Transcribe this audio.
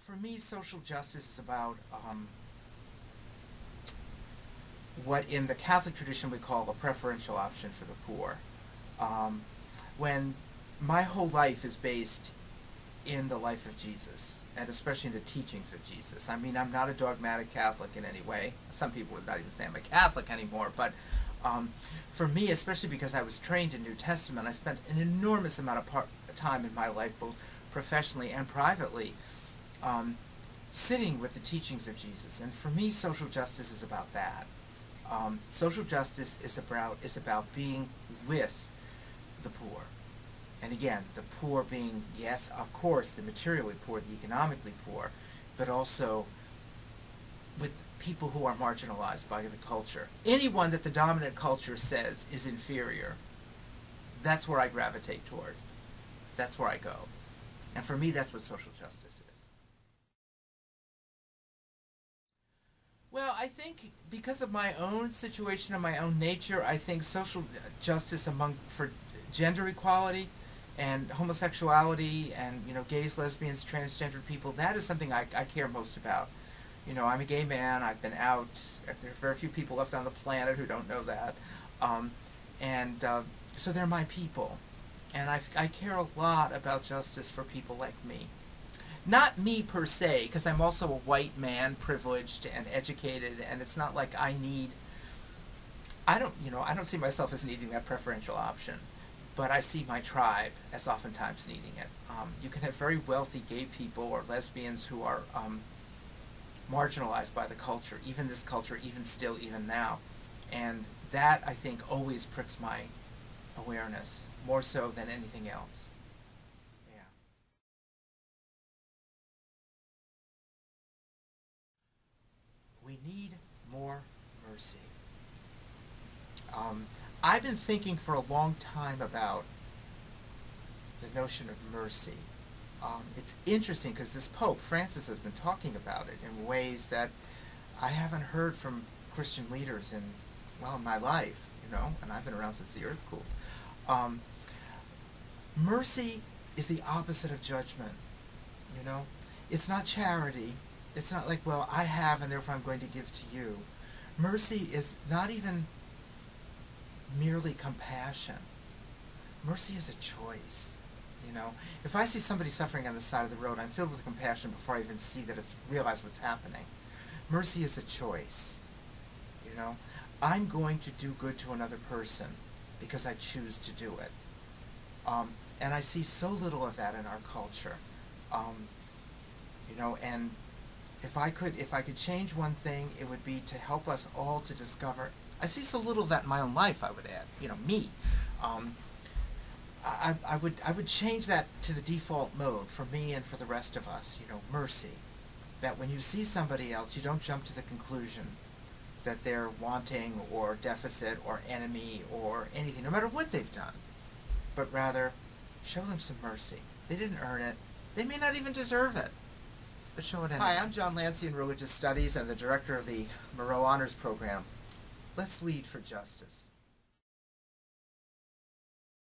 For me, social justice is about what in the Catholic tradition we call a preferential option for the poor. When my whole life is based in the life of Jesus, and especially in the teachings of Jesus. I mean, I'm not a dogmatic Catholic in any way. Some people would not even say I'm a Catholic anymore, but for me, especially because I was trained in New Testament, I spent an enormous amount of time in my life, both professionally and privately, sitting with the teachings of Jesus. And for me, social justice is about that. Social justice is about being with the poor. And again, the poor being, yes, of course, the materially poor, the economically poor, but also with people who are marginalized by the culture. Anyone that the dominant culture says is inferior, that's where I gravitate toward. That's where I go. And for me, that's what social justice is. Well, I think because of my own situation and my own nature, I think social justice for gender equality and homosexuality and, gays, lesbians, transgender people, that is something I care most about. I'm a gay man. I've been out. There are very few people left on the planet who don't know that. So they're my people. And I care a lot about justice for people like me. Not me per se, because I'm also a white man, privileged and educated, and it's not like I don't see myself as needing that preferential option. But I see my tribe as oftentimes needing it. You can have very wealthy gay people or lesbians who are marginalized by the culture, even this culture, even still, even now. And that, I think, always pricks my awareness, more so than anything else. Yeah. We need more mercy. I've been thinking for a long time about the notion of mercy. It's interesting because this Pope, Francis, has been talking about it in ways that I haven't heard from Christian leaders in my life, and I've been around since the earth cooled. Mercy is the opposite of judgment, It's not charity. It's not like, well, I have and therefore I'm going to give to you. Mercy is not even merely compassion. Mercy is a choice. If I see somebody suffering on the side of the road, I'm filled with compassion before I even realize what's happening. Mercy is a choice. I'm going to do good to another person because I choose to do it. And I see so little of that in our culture. And if I could change one thing, it would be to help us all to discover. I see so little of that in my own life, I would add, me. I would change that to the default mode for me and for the rest of us, mercy. That when you see somebody else, you don't jump to the conclusion that they're wanting or deficit or enemy or anything, no matter what they've done. But rather, show them some mercy. They didn't earn it. They may not even deserve it. But show it anyway. Hi, I'm John Lanci in Religious Studies and the director of the Moreau Honors Program. Let's lead for justice.